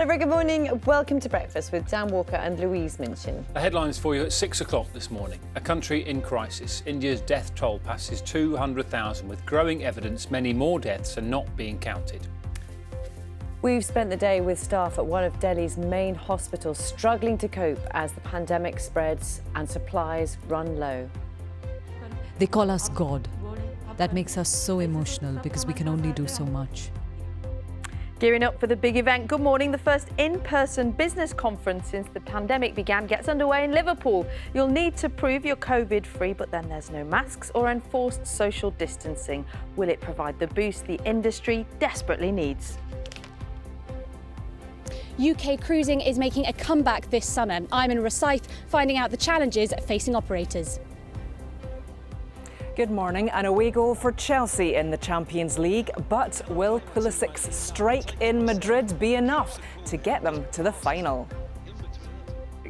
Hello, very good morning. Welcome to Breakfast with Dan Walker and Louise Minchin. The headlines for you at 6 o'clock this morning. A country in crisis. India's death toll passes 200,000 with growing evidence many more deaths are not being counted. We've spent the day with staff at one of Delhi's main hospitals struggling to cope as the pandemic spreads and supplies run low. They call us God. That makes us so emotional because we can only do so much. Gearing up for the big event. Good morning. The first in-person business conference since the pandemic began gets underway in Liverpool. You'll need to prove you're COVID-free, but then there's no masks or enforced social distancing. Will it provide the boost the industry desperately needs? UK cruising is making a comeback this summer. I'm in Rosyth finding out the challenges facing operators. Good morning. An away goal for Chelsea in the Champions League, but will Pulisic's strike in Madrid be enough to get them to the final?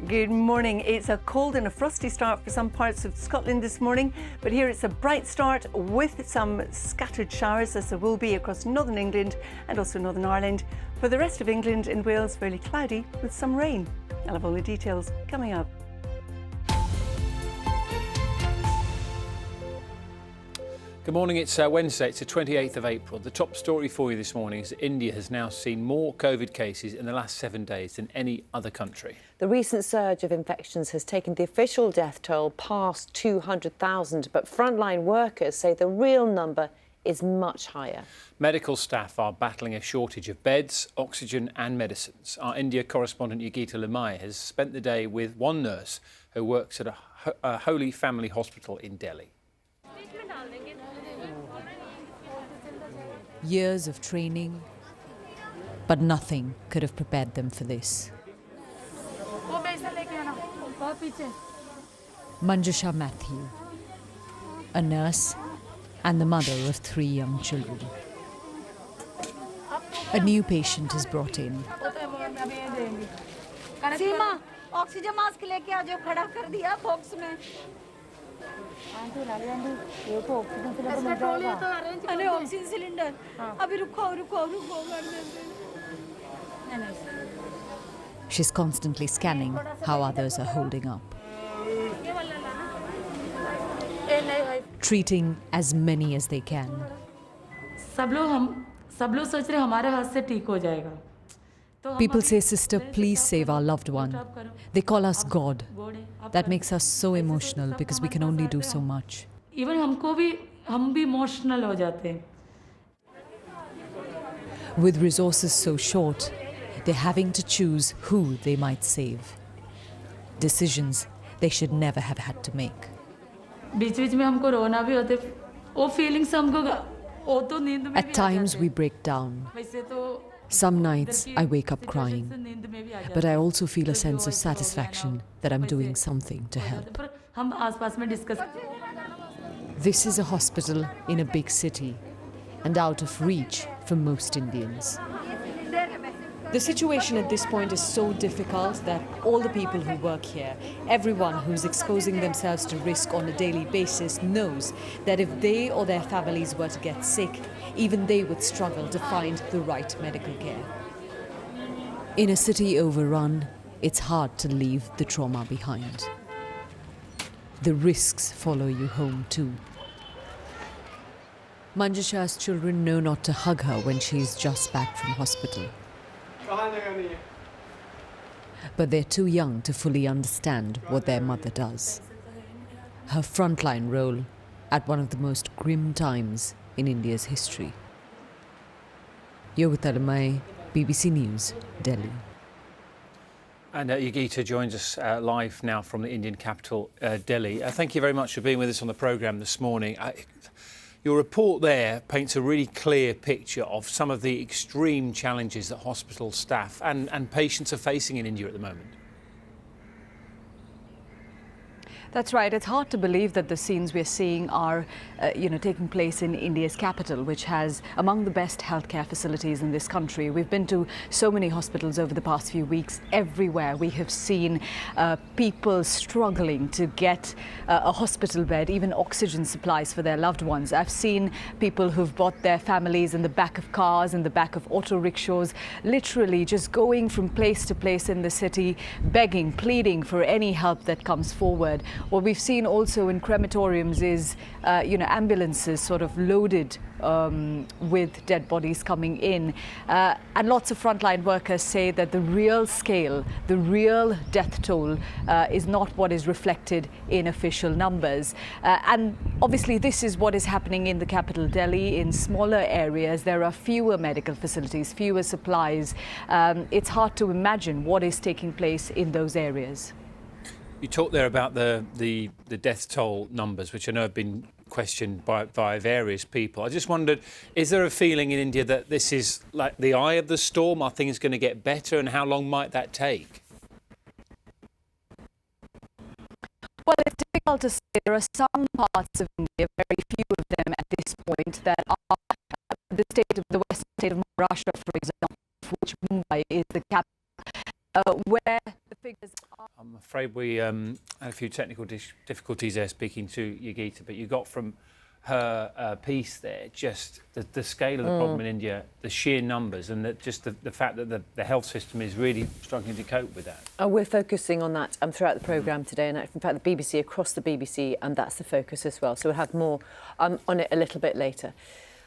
Good morning. It's a cold and a frosty start for some parts of Scotland this morning, but here it's a bright start with some scattered showers, as there will be across northern England and also Northern Ireland. For the rest of England and Wales, fairly cloudy with some rain. I'll have all the details coming up. Good morning, it's Wednesday, it's the 28th of April. The top story for you this morning is that India has now seen more COVID cases in the last 7 days than any other country. The recent surge of infections has taken the official death toll past 200,000, but frontline workers say the real number is much higher. Medical staff are battling a shortage of beds, oxygen and medicines. Our India correspondent Yogita Limai has spent the day with one nurse who works at a Holy Family Hospital in Delhi. Years of training, but nothing could have prepared them for this. Manjusha Matthew, a nurse and the mother of 3 young children. A new patient is brought in. Seema oxygen mask लेके आ जाओ खड़ा कर दिया box में अरे oxygen cylinder अभी रुको She's constantly scanning how others are holding up. Treating as many as they can. सब लोग सोच रहे हमारे हाथ से ठीक हो जाएगा. People say, "Sister, please save our loved one." They call us God. That makes us so emotional because we can only do so much. Even हम भी emotional हो जाते हैं. With resources so short, they're having to choose who they might save. Decisions they should never have had to make. बीच-बीच में हमको रोना भी होते. वो feelings हमको वो तो नींद में. At times we break down. वैसे तो Some nights I wake up crying, but I also feel a sense of satisfaction that I'm doing something to help. हम आसपास में discuss. This is a hospital in a big city and out of reach for most Indians. The situation at this point is so difficult that all the people who work here, everyone who's exposing themselves to risk on a daily basis, knows that if they or their families were to get sick, even they would struggle to find the right medical care. In a city overrun, it's hard to leave the trauma behind. The risks follow you home too. Manjusha's children know not to hug her when she's just back from hospital. But they're too young to fully understand what their mother does. Her frontline role at one of the most grim times in India's history. Yogita Limai, BBC News, Delhi. And Yogita joins us live now from the Indian capital, Delhi. Thank you very much for being with us on the programme this morning. Your report there paints a really clear picture of some of the extreme challenges that hospital staff and patients are facing in India at the moment. That's right. It's hard to believe that the scenes we're seeing are, taking place in India's capital, which has among the best healthcare facilities in this country. We've been to so many hospitals over the past few weeks. Everywhere we have seen people struggling to get a hospital bed, even oxygen supplies for their loved ones. I've seen people who've brought their families in the back of cars, in the back of auto rickshaws, literally just going from place to place in the city, begging, pleading for any help that comes forward. What we've seen also in crematoriums is, ambulances sort of loaded with dead bodies coming in. And lots of frontline workers say that the real scale, the real death toll is not what is reflected in official numbers. And obviously this is what is happening in the capital, Delhi. In smaller areas, there are fewer medical facilities, fewer supplies. It's hard to imagine what is taking place in those areas. You talked there about the death toll numbers, which I know have been questioned by various people. I just wondered, is there a feeling in India that this is like the eye of the storm? Are things going to get better, and how long might that take? Well, it's difficult to say. There are some parts of India, very few of them at this point, that are the western state of Maharashtra, for example, for which Mumbai is the capital, where the figures are... I'm afraid we had a few technical difficulties there speaking to Yogita, but you got from her piece there just the scale of the problem in India, the sheer numbers, and the fact that the health system is really struggling to cope with that. We're focusing on that throughout the programme today, and in fact the BBC, across the BBC, and that's the focus as well. So we'll have more on it a little bit later.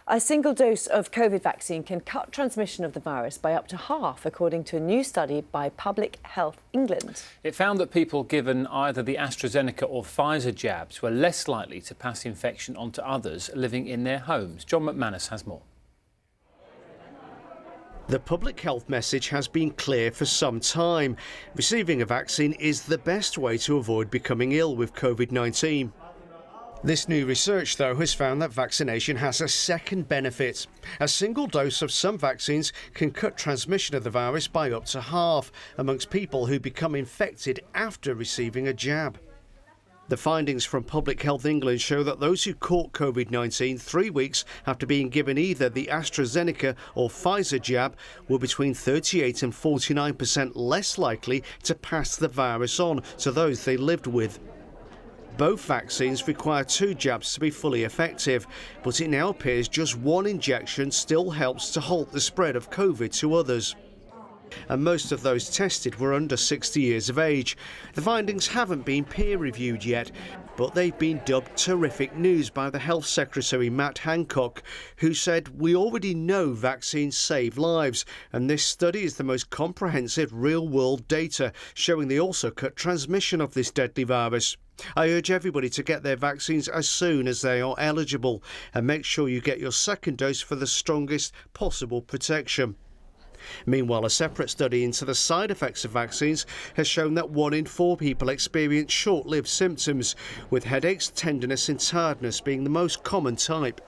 A single dose of COVID vaccine can cut transmission of the virus by up to half, according to a new study by Public Health England. It found that people given either the AstraZeneca or Pfizer jabs were less likely to pass infection on to others living in their homes. John McManus has more. The public health message has been clear for some time. Receiving a vaccine is the best way to avoid becoming ill with COVID-19. This new research, though, has found that vaccination has a second benefit. A single dose of some vaccines can cut transmission of the virus by up to half amongst people who become infected after receiving a jab. The findings from Public Health England show that those who caught COVID-19 3 weeks after being given either the AstraZeneca or Pfizer jab were between 38 and 49% less likely to pass the virus on to those they lived with. Both vaccines require 2 jabs to be fully effective, but it now appears just 1 injection still helps to halt the spread of COVID to others. And most of those tested were under 60 years of age. The findings haven't been peer-reviewed yet, but they've been dubbed terrific news by the Health Secretary Matt Hancock, who said, "We already know vaccines save lives, and this study is the most comprehensive real-world data showing they also cut transmission of this deadly virus. I urge everybody to get their vaccines as soon as they are eligible, and make sure you get your second dose for the strongest possible protection." Meanwhile, a separate study into the side effects of vaccines has shown that 1 in 4 people experience short-lived symptoms, with headaches, tenderness and tiredness being the most common type.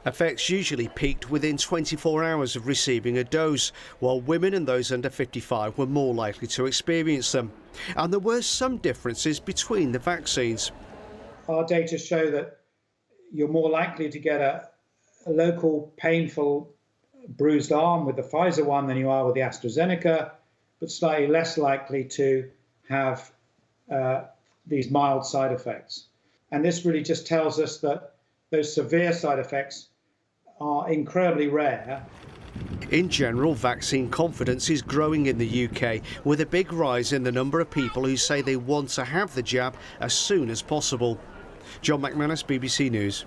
Effects usually peaked within 24 hours of receiving a dose, while women and those under 55 were more likely to experience them. And there were some differences between the vaccines. Our data show that you're more likely to get a local painful bruised arm with the Pfizer one than you are with the AstraZeneca, but slightly less likely to have these mild side effects. And this really just tells us that those severe side effects are incredibly rare. In general, vaccine confidence is growing in the UK, with a big rise in the number of people who say they want to have the jab as soon as possible. John McManus, BBC News.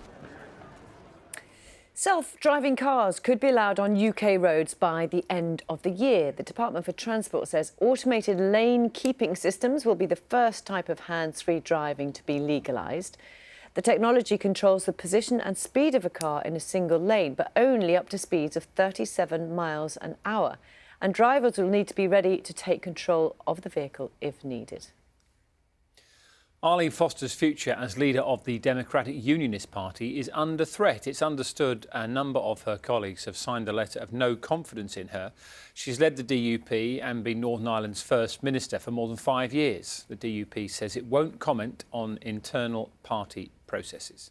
Self-driving cars could be allowed on UK roads by the end of the year. The Department for Transport says automated lane keeping systems will be the first type of hands-free driving to be legalised. The technology controls the position and speed of a car in a single lane, but only up to speeds of 37 miles an hour. And drivers will need to be ready to take control of the vehicle if needed. Arlene Foster's future as leader of the Democratic Unionist Party is under threat. It's understood a number of her colleagues have signed a letter of no confidence in her. She's led the DUP and been Northern Ireland's First Minister for more than 5 years. The DUP says it won't comment on internal party processes.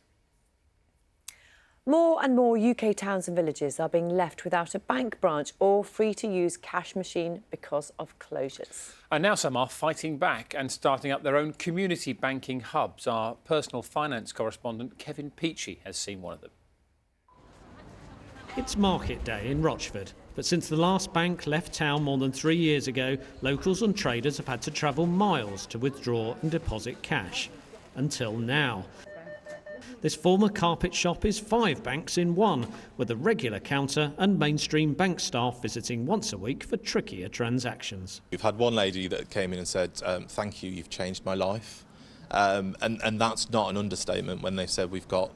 More and more UK towns and villages are being left without a bank branch or free-to-use cash machine because of closures. And now some are fighting back and starting up their own community banking hubs. Our personal finance correspondent Kevin Peachy has seen one of them. It's market day in Rochford, but since the last bank left town more than 3 years ago, locals and traders have had to travel miles to withdraw and deposit cash. Until now. This former carpet shop is 5 banks in one, with a regular counter and mainstream bank staff visiting once a week for trickier transactions. We've had one lady that came in and said, thank you, you've changed my life. And that's not an understatement when they said we've got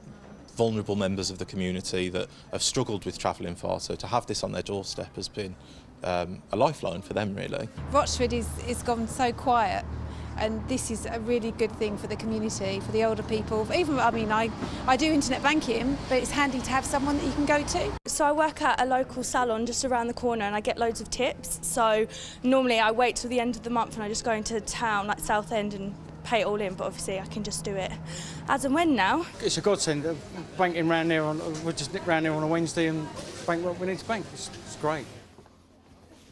vulnerable members of the community that have struggled with travelling far, so to have this on their doorstep has been a lifeline for them, really. Rochford is gone so quiet. And this is a really good thing for the community, for the older people. Even, I mean, I do internet banking, but it's handy to have someone that you can go to. So I work at a local salon just around the corner and I get loads of tips. So normally I wait till the end of the month and I just go into town, like Southend, and pay it all in. But obviously I can just do it as and when now. It's a godsend. Banking round there, we'll just nip round there on a Wednesday and bank what we need to bank. It's great.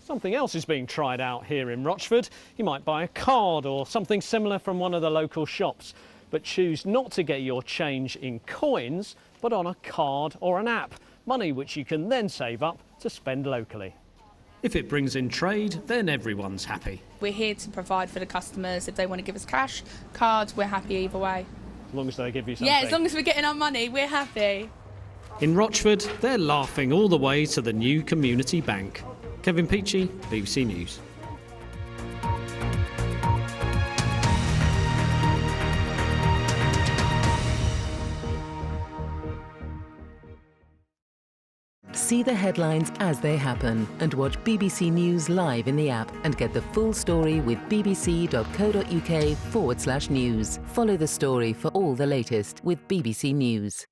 Something else is being tried out here in Rochford. You might buy a card or something similar from one of the local shops, but choose not to get your change in coins, but on a card or an app, money which you can then save up to spend locally. If it brings in trade, then everyone's happy. We're here to provide for the customers. If they want to give us cash, cards, we're happy either way. As long as they give you something. Yeah, as long as we're getting our money, we're happy. In Rochford, they're laughing all the way to the new community bank. Kevin Peachy, BBC News. See the headlines as they happen and watch BBC News live in the app and get the full story with bbc.co.uk/news. Follow the story for all the latest with BBC News.